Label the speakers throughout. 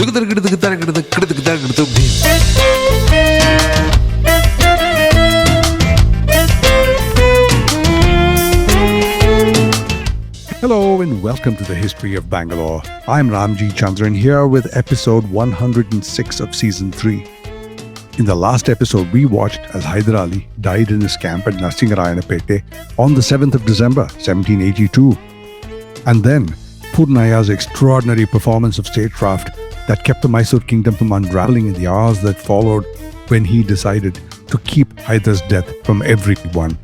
Speaker 1: Hello and welcome to the History of Bangalore. I'm Ramjee Chandran here with episode 106 of season 3. In the last episode, we watched as Hyder Ali died in his camp at Narsingarayanapete on the 7th of December, 1782. And then, Purnaya's extraordinary performance of statecraft that kept the Mysore kingdom from unraveling in the hours that followed when he decided to keep Hyder's death from everyone.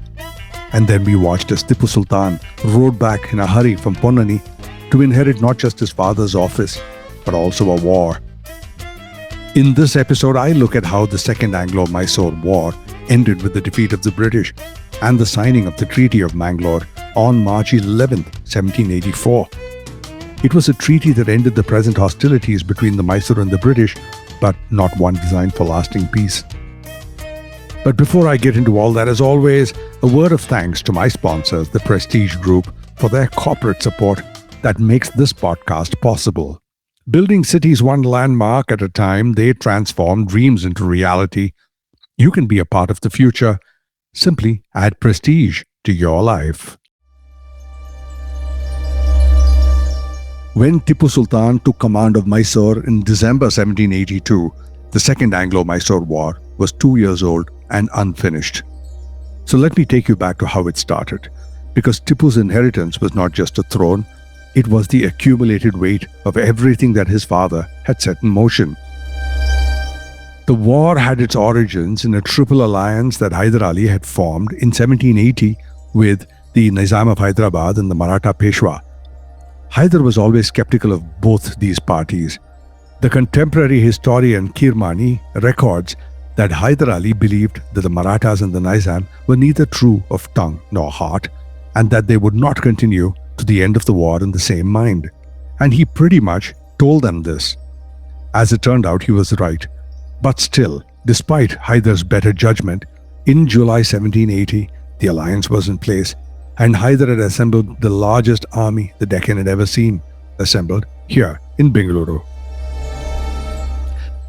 Speaker 1: And then we watched as Tipu Sultan rode back in a hurry from Ponnani to inherit not just his father's office, but also a war. In this episode, I look at how the Second Anglo-Mysore War ended with the defeat of the British and the signing of the Treaty of Mangalore on March 11, 1784. It was a treaty that ended the present hostilities between the Mysore and the British, but not one designed for lasting peace. But before I get into all that, as always, a word of thanks to my sponsors, the Prestige Group, for their corporate support that makes this podcast possible. Building cities one landmark at a time, they transform dreams into reality. You can be a part of the future. Simply add prestige to your life. When Tipu Sultan took command of Mysore in December 1782, the Second Anglo-Mysore War was 2 years old and unfinished. So let me take you back to how it started, because Tipu's inheritance was not just a throne, it was the accumulated weight of everything that his father had set in motion. The war had its origins in a triple alliance that Hyder Ali had formed in 1780 with the Nizam of Hyderabad and the Maratha Peshwa. Hyder was always skeptical of both these parties. The contemporary historian Kirmani records that Hyder Ali believed that the Marathas and the Nizam were neither true of tongue nor heart, and that they would not continue to the end of the war in the same mind. And he pretty much told them this. As it turned out, he was right. But still, despite Hyder's better judgment, in July 1780, the alliance was in place, and Hyder had assembled the largest army the Deccan had ever seen, assembled here in Bangalore.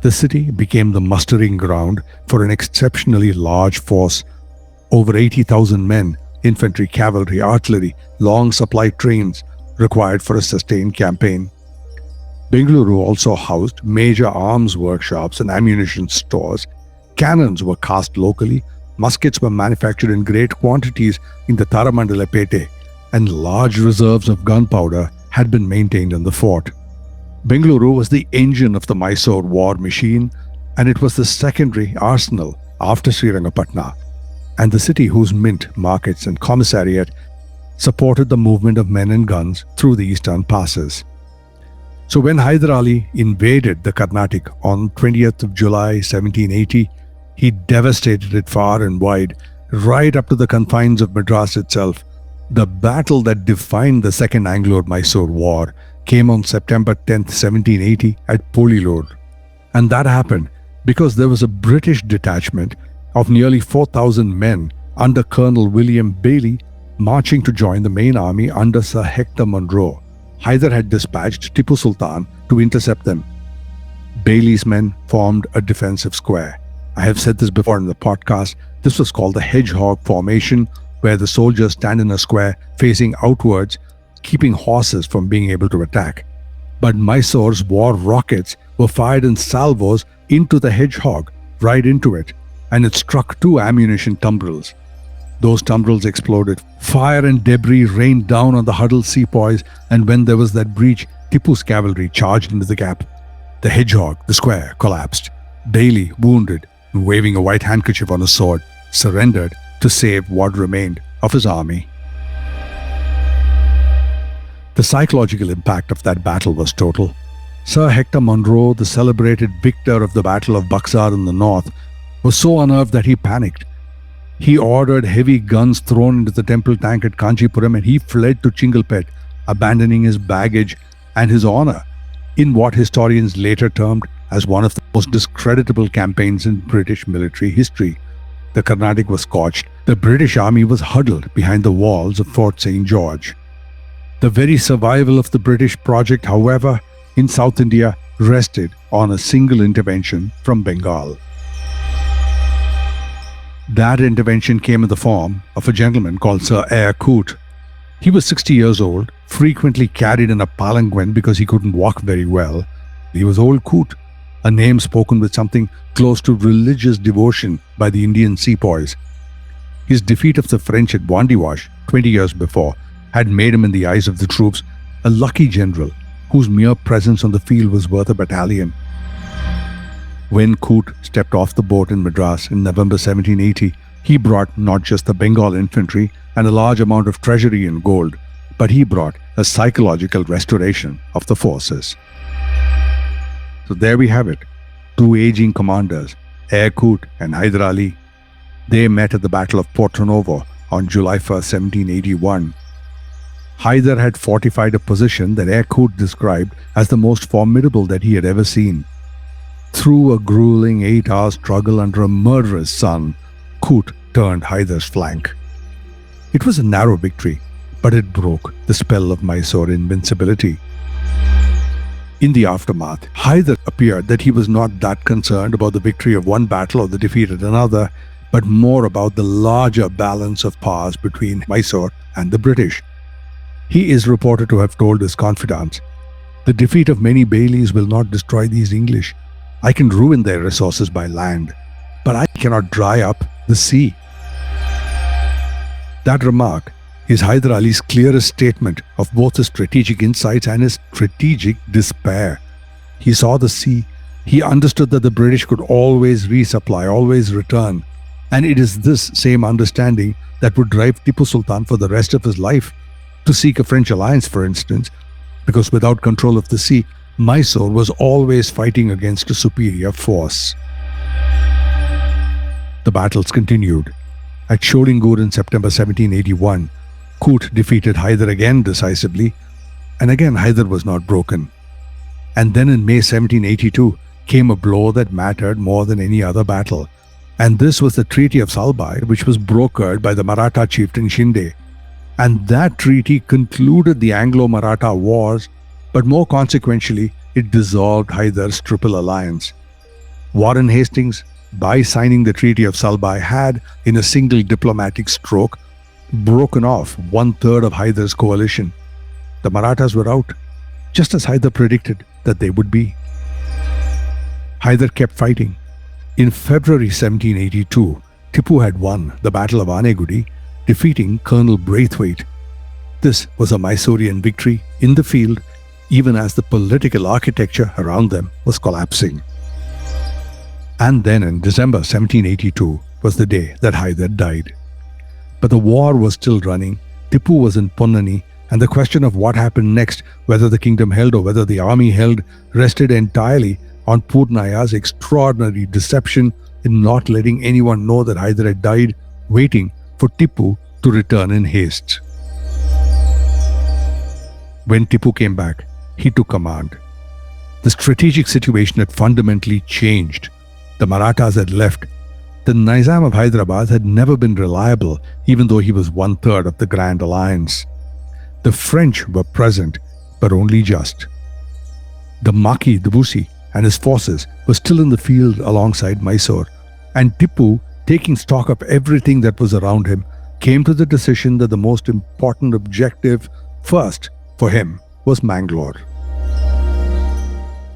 Speaker 1: The city became the mustering ground for an exceptionally large force. Over 80,000 men, infantry, cavalry, artillery, long supply trains required for a sustained campaign. Bangalore also housed major arms workshops and ammunition stores. Cannons were cast locally, muskets were manufactured in great quantities in the Taramandalepete, and large reserves of gunpowder had been maintained in the fort. Bangalore was the engine of the Mysore war machine, and it was the secondary arsenal after Srirangapatna, and the city whose mint, markets and commissariat supported the movement of men and guns through the eastern passes. So when Hyder Ali invaded the Carnatic on 20th of July 1780, he devastated it far and wide, right up to the confines of Madras itself. The battle that defined the Second Anglo-Mysore War came on September 10th, 1780 at Polilur. And that happened because there was a British detachment of nearly 4,000 men under Colonel William Bailey marching to join the main army under Sir Hector Munro. Hyder had dispatched Tipu Sultan to intercept them. Bailey's men formed a defensive square. I have said this before in the podcast. This was called the hedgehog formation, where the soldiers stand in a square facing outwards, keeping horses from being able to attack. But Mysore's war rockets were fired in salvos into the hedgehog, right into it, and it struck 2 ammunition tumbrils. Those tumbrils exploded. Fire and debris rained down on the huddled sepoys, and when there was that breach, Tipu's cavalry charged into the gap. The hedgehog, the square, collapsed. Bailey, wounded, and waving a white handkerchief on a sword, surrendered to save what remained of his army. The psychological impact of that battle was total. Sir Hector Munro, the celebrated victor of the Battle of Buxar in the north, was so unnerved that he panicked. He ordered heavy guns thrown into the temple tank at Kanchipuram, and he fled to Chingalpet, abandoning his baggage and his honor in what historians later termed as one of the most discreditable campaigns in British military history. The Carnatic was scorched. The British army was huddled behind the walls of Fort St. George. The very survival of the British project, however, in South India rested on a single intervention from Bengal. That intervention came in the form of a gentleman called Sir Eyre Coote. He was 60 years old, frequently carried in a palanquin because he couldn't walk very well. He was Old Coote, a name spoken with something close to religious devotion by the Indian sepoys. His defeat of the French at Wandiwash 20 years before had made him, in the eyes of the troops, a lucky general whose mere presence on the field was worth a battalion. When Coote stepped off the boat in Madras in November 1780, he brought not just the Bengal infantry and a large amount of treasury in gold, but he brought a psychological restoration of the forces. So there we have it, two aging commanders, Eyre Coote and Hyder Ali. They met at the Battle of Porto Novo on July 1st, 1781. Hyder had fortified a position that Eyre Coote described as the most formidable that he had ever seen. Through a grueling 8-hour struggle under a murderous sun, Coote turned Hyder's flank. It was a narrow victory, but it broke the spell of Mysore invincibility. In the aftermath, Hyder appeared that he was not that concerned about the victory of one battle or the defeat at another, but more about the larger balance of powers between Mysore and the British. He is reported to have told his confidants, "The defeat of many bailies will not destroy these English. I can ruin their resources by land, but I cannot dry up the sea." That remark is Hyder Ali's clearest statement of both his strategic insights and his strategic despair. He saw the sea. He understood that the British could always resupply, always return. And it is this same understanding that would drive Tipu Sultan for the rest of his life to seek a French alliance, for instance, because without control of the sea, Mysore was always fighting against a superior force. The battles continued. At Sholingur in September 1781, Coote defeated Hyder again decisively, and again Hyder was not broken. And then in May 1782 came a blow that mattered more than any other battle, and this was the Treaty of Salbai, which was brokered by the Maratha chieftain Shinde. And that treaty concluded the Anglo-Maratha Wars, but more consequentially, it dissolved Hyder's Triple Alliance. Warren Hastings, by signing the Treaty of Salbai, had, in a single diplomatic stroke, broken off 1/3 of Hyder's coalition. The Marathas were out, just as Hyder predicted that they would be. Hyder kept fighting. In February 1782, Tipu had won the Battle of Anegudi, defeating Colonel Braithwaite. This was a Mysorean victory in the field, even as the political architecture around them was collapsing. And then in December 1782 was the day that Hyder died. But the war was still running, Tipu was in Ponnani, and the question of what happened next, whether the kingdom held or whether the army held, rested entirely on Purnaya's extraordinary deception in not letting anyone know that Hyder had died, waiting for Tipu to return in haste. When Tipu came back, he took command. The strategic situation had fundamentally changed. The Marathas had left. The Nizam of Hyderabad had never been reliable, even though he was 1/3 of the Grand Alliance. The French were present, but only just. The Marquis de Bussy and his forces were still in the field alongside Mysore, and Tipu, taking stock of everything that was around him, came to the decision that the most important objective first for him was Mangalore.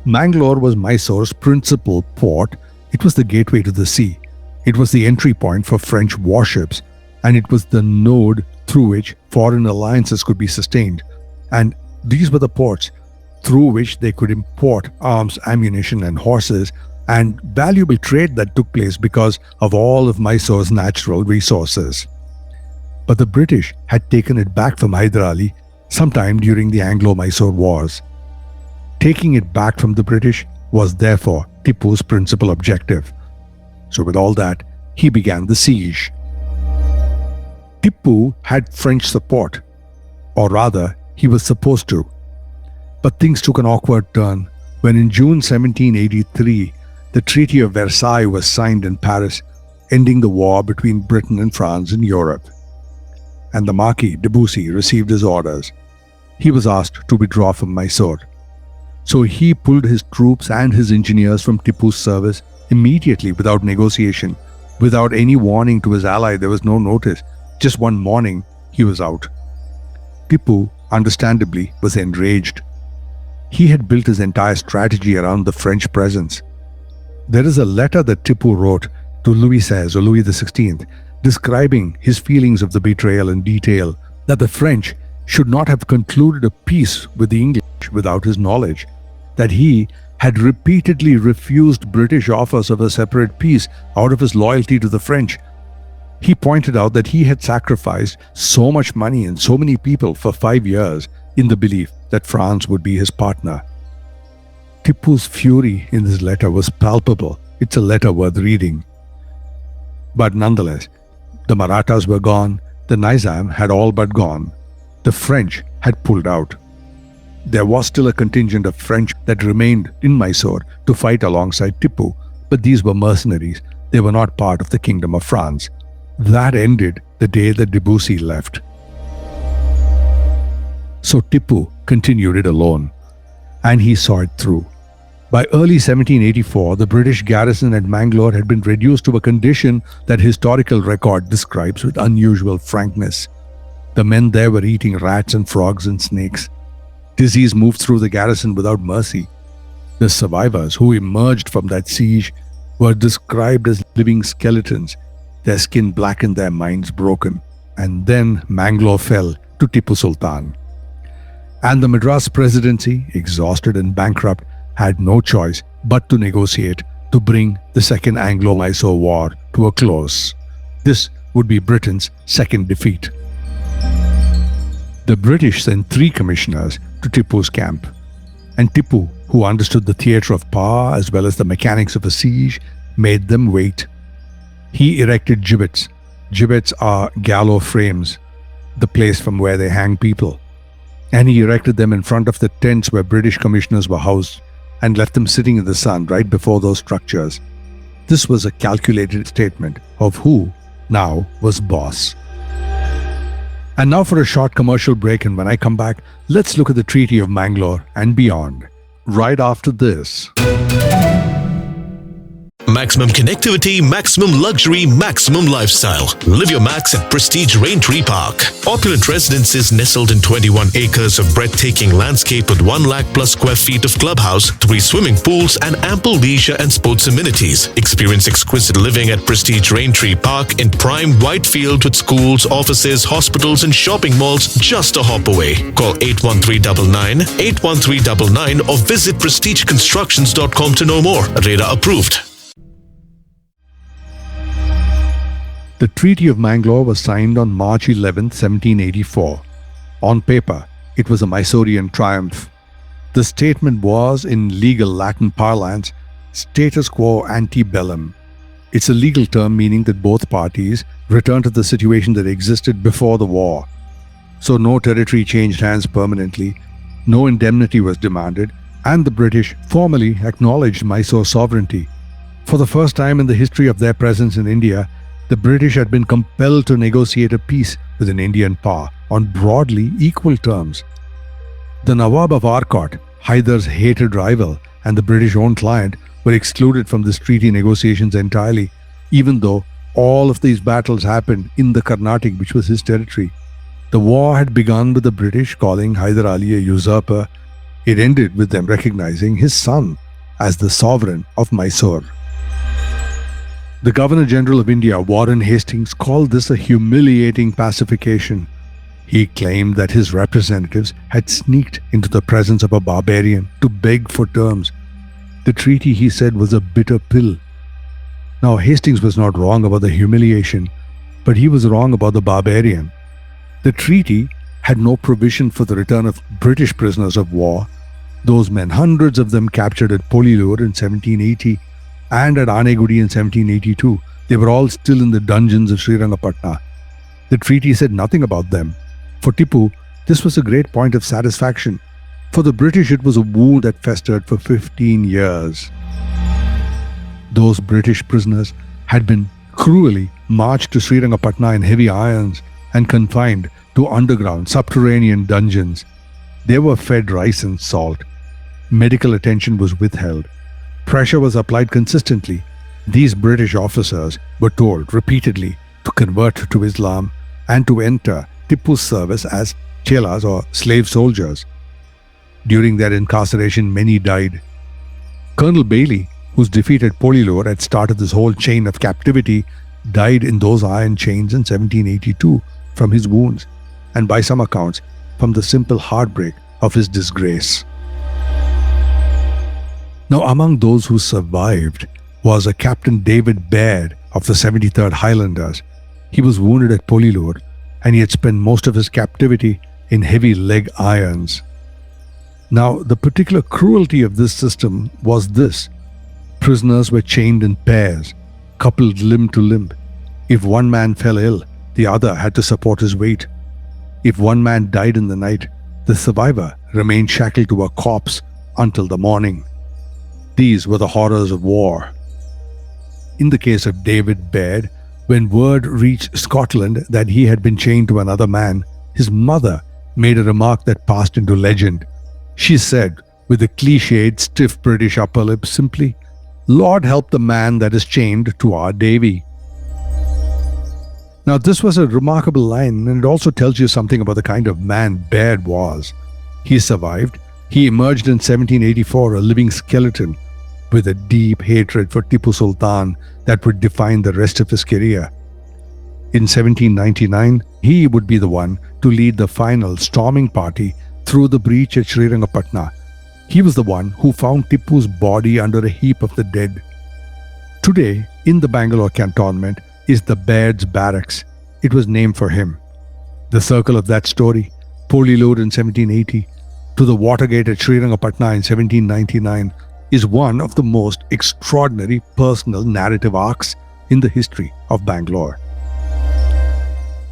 Speaker 1: Mangalore was Mysore's principal port. It was the gateway to the sea. It was the entry point for French warships, and it was the node through which foreign alliances could be sustained. And these were the ports through which they could import arms, ammunition, and horses, and valuable trade that took place because of all of Mysore's natural resources. But the British had taken it back from Hyder Ali sometime during the Anglo-Mysore Wars. Taking it back from the British was therefore Tipu's principal objective. So with all that, he began the siege. Tipu had French support, or rather, he was supposed to. But things took an awkward turn when in June 1783, the Treaty of Versailles was signed in Paris, ending the war between Britain and France in Europe. And the Marquis de Bussy received his orders. He was asked to withdraw from Mysore. So he pulled his troops and his engineers from Tipu's service immediately without negotiation, without any warning to his ally. There was no notice. Just one morning, he was out. Tipu, understandably, was enraged. He had built his entire strategy around the French presence. There is a letter that Tipu wrote to Louis XVI or Louis XVI, describing his feelings of the betrayal in detail, that the French should not have concluded a peace with the English without his knowledge, that he had repeatedly refused British offers of a separate peace out of his loyalty to the French. He pointed out that he had sacrificed so much money and so many people for 5 years in the belief that France would be his partner. Tipu's fury in this letter was palpable. It's a letter worth reading. But nonetheless, the Marathas were gone, the Nizam had all but gone, the French had pulled out. There was still a contingent of French that remained in Mysore to fight alongside Tipu, but these were mercenaries. They were not part of the Kingdom of France. That ended the day that Debussy left. So Tipu continued it alone, and he saw it through. By early 1784, the British garrison at Mangalore had been reduced to a condition that historical record describes with unusual frankness. The men there were eating rats and frogs and snakes. Disease moved through the garrison without mercy. The survivors who emerged from that siege were described as living skeletons, their skin black and their minds broken. And then Mangalore fell to Tipu Sultan. And the Madras Presidency, exhausted and bankrupt, had no choice but to negotiate to bring the Second Anglo-Mysore War to a close. This would be Britain's second defeat. The British sent 3 commissioners to Tipu's camp, and Tipu, who understood the theatre of power as well as the mechanics of a siege, made them wait. He erected gibbets. Gibbets are gallows frames, the place from where they hang people. And he erected them in front of the tents where British commissioners were housed and left them sitting in the sun right before those structures. This was a calculated statement of who now was boss. And now for a short commercial break, and when I come back, let's look at the Treaty of Mangalore and beyond. Right after this.
Speaker 2: Maximum connectivity, maximum luxury, maximum lifestyle. Live your max at Prestige Raintree Park. Opulent residences nestled in 21 acres of breathtaking landscape with 1 lakh plus square feet of clubhouse, 3 swimming pools, and ample leisure and sports amenities. Experience exquisite living at Prestige Raintree Park in prime Whitefield with schools, offices, hospitals, and shopping malls just a hop away. Call 81399 81399 or visit prestigeconstructions.com to know more. Radar approved.
Speaker 1: The Treaty of Mangalore was signed on March 11, 1784. On paper, it was a Mysorean triumph. The statement was, in legal Latin parlance, status quo ante bellum. It's a legal term meaning that both parties returned to the situation that existed before the war. So no territory changed hands permanently, no indemnity was demanded, and the British formally acknowledged Mysore sovereignty. For the first time in the history of their presence in India, the British had been compelled to negotiate a peace with an Indian power on broadly equal terms. The Nawab of Arcot, Hyder's hated rival and the British-owned client, were excluded from this treaty negotiations entirely, even though all of these battles happened in the Carnatic, which was his territory. The war had begun with the British calling Hyder Ali a usurper. It ended with them recognizing his son as the sovereign of Mysore. The Governor-General of India, Warren Hastings, called this a humiliating pacification. He claimed that his representatives had sneaked into the presence of a barbarian to beg for terms. The treaty, he said, was a bitter pill. Now, Hastings was not wrong about the humiliation, but he was wrong about the barbarian. The treaty had no provision for the return of British prisoners of war. Those men, hundreds of them captured at Polilur in 1780, and at Anegudi in 1782, they were all still in the dungeons of Srirangapatna. The treaty said nothing about them. For Tipu, this was a great point of satisfaction. For the British, it was a wound that festered for 15 years. Those British prisoners had been cruelly marched to Srirangapatna in heavy irons and confined to underground, subterranean dungeons. They were fed rice and salt. Medical attention was withheld. Pressure was applied consistently. These British officers were told repeatedly to convert to Islam and to enter Tipu's service as chelas or slave soldiers. During their incarceration, many died. Colonel Bailey, whose defeat at Polilur had started this whole chain of captivity, died in those iron chains in 1782 from his wounds, and by some accounts, from the simple heartbreak of his disgrace. Now, among those who survived was a Captain David Baird of the 73rd Highlanders. He was wounded at Polilur, and he had spent most of his captivity in heavy leg irons. Now, the particular cruelty of this system was this. Prisoners were chained in pairs, coupled limb to limb. If one man fell ill, the other had to support his weight. If one man died in the night, the survivor remained shackled to a corpse until the morning. These were the horrors of war. In the case of David Baird, when word reached Scotland that he had been chained to another man, his mother made a remark that passed into legend. She said, with a cliched, stiff British upper lip, simply, "Lord help the man that is chained to our Davy." Now, this was a remarkable line, and it also tells you something about the kind of man Baird was. He survived. He emerged in 1784 a living skeleton with a deep hatred for Tipu Sultan that would define the rest of his career. In 1799, he would be the one to lead the final storming party through the breach at Srirangapatna. He was the one who found Tipu's body under a heap of the dead. Today, in the Bangalore cantonment, is the Baird's Barracks. It was named for him. The circle of that story, Polilur in 1780, to the Watergate at Srirangapatna in 1799, is one of the most extraordinary personal narrative arcs in the history of Bangalore.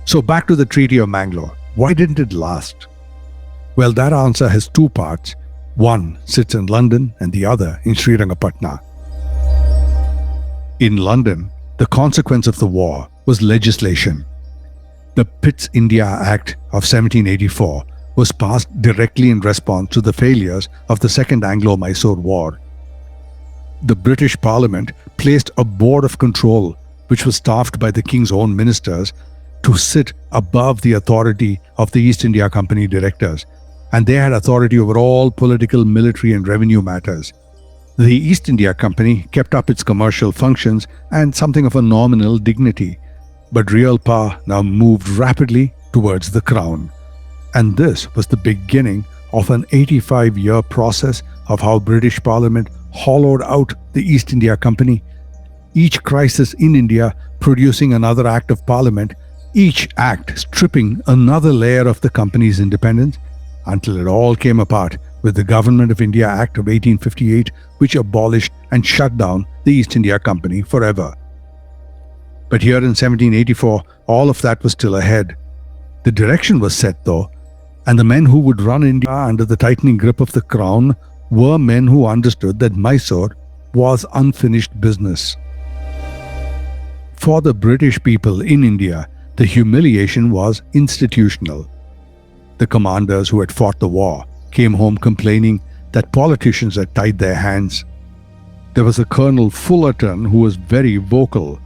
Speaker 1: So back to the Treaty of Mangalore. Why didn't it last? Well, that answer has two parts. One sits in London and the other in Srirangapatna. In London, the consequence of the war was legislation. The Pitt's India Act of 1784 was passed directly in response to the failures of the Second Anglo-Mysore War. The British Parliament placed a board of control, which was staffed by the King's own ministers, to sit above the authority of the East India Company directors, and they had authority over all political, military and revenue matters. The East India Company kept up its commercial functions and something of a nominal dignity, but real power now moved rapidly towards the Crown. And this was the beginning of an 85-year process of how British Parliament hollowed out the East India Company, each crisis in India producing another act of Parliament, each act stripping another layer of the company's independence, until it all came apart with the Government of India Act of 1858, which abolished and shut down the East India Company forever. But here in 1784, all of that was still ahead. The direction was set though, and the men who would run India under the tightening grip of the Crown were men who understood that Mysore was unfinished business. For the British people in India, the humiliation was institutional. The commanders who had fought the war came home complaining that politicians had tied their hands. There was a Colonel Fullerton who was very vocal.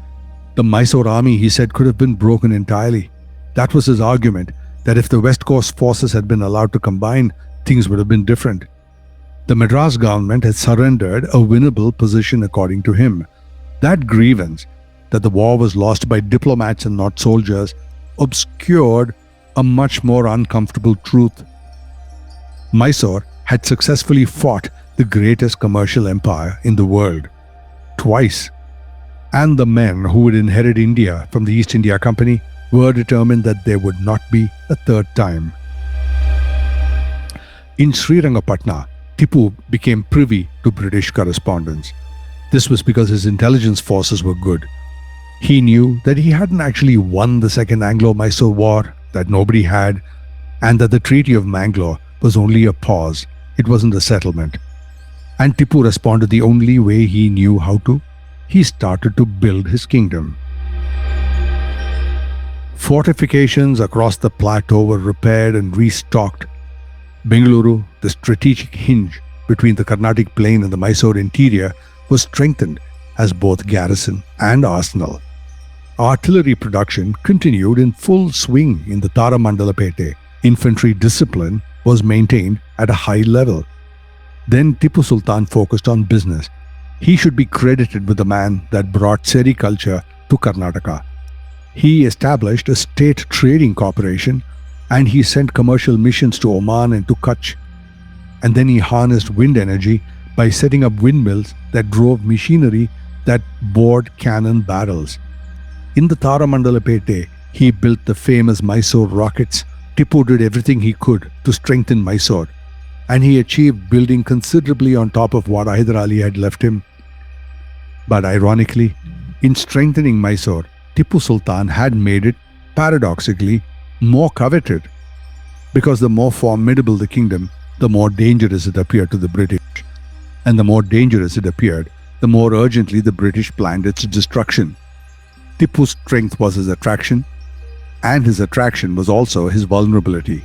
Speaker 1: The Mysore army, he said, could have been broken entirely. That was his argument, that if the West Coast forces had been allowed to combine, things would have been different. The Madras government had surrendered a winnable position according to him. That grievance, that the war was lost by diplomats and not soldiers, obscured a much more uncomfortable truth. Mysore had successfully fought the greatest commercial empire in the world twice, and the men who would inherit India from the East India Company were determined that there would not be a third time. In Srirangapatna, Tipu became privy to British correspondence. This was because his intelligence forces were good. He knew that he hadn't actually won the Second Anglo-Mysore War, that nobody had, and that the Treaty of Mangalore was only a pause. It wasn't a settlement. And Tipu responded the only way he knew how to. He started to build his kingdom. Fortifications across the plateau were repaired and restocked. Bengaluru, the strategic hinge, between the Carnatic plain and the Mysore interior was strengthened as both garrison and arsenal. Artillery production continued in full swing in the Taramandalepete. Infantry discipline was maintained at a high level. Then Tipu Sultan focused on business. He should be credited with the man that brought sericulture to Karnataka. He established a state trading corporation and he sent commercial missions to Oman and to Kutch. And then he harnessed wind energy by setting up windmills that drove machinery that bored cannon barrels. In the Taramandalepete, he built the famous Mysore rockets. Tipu did everything he could to strengthen Mysore, and he achieved building considerably on top of what Hyder Ali had left him. But ironically, in strengthening Mysore, Tipu Sultan had made it, paradoxically, more coveted. Because the more formidable the kingdom, the more dangerous it appeared to the British. And the more dangerous it appeared, the more urgently the British planned its destruction. Tipu's strength was his attraction, and his attraction was also his vulnerability.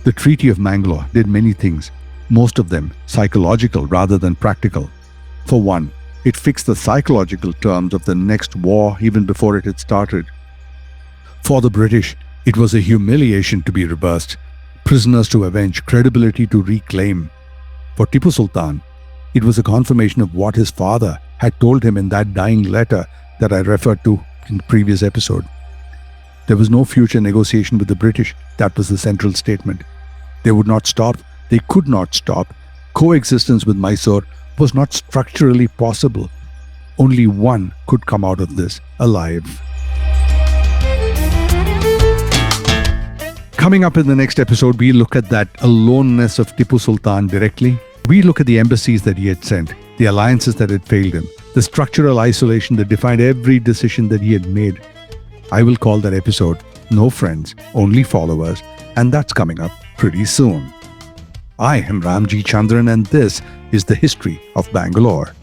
Speaker 1: The Treaty of Mangalore did many things, most of them psychological rather than practical. For one, it fixed the psychological terms of the next war even before it had started. For the British, it was a humiliation to be reversed, prisoners to avenge, credibility to reclaim. For Tipu Sultan, it was a confirmation of what his father had told him in that dying letter that I referred to in the previous episode. There was no future negotiation with the British. That was the central statement. They would not stop. They could not stop. Coexistence with Mysore was not structurally possible. Only one could come out of this alive. Coming up in the next episode, we look at that aloneness of Tipu Sultan directly. We look at the embassies that he had sent, the alliances that had failed him, the structural isolation that defined every decision that he had made. I will call that episode No Friends, Only Followers, and that's coming up pretty soon. I am Ramjee Chandran, and this is the history of Bangalore.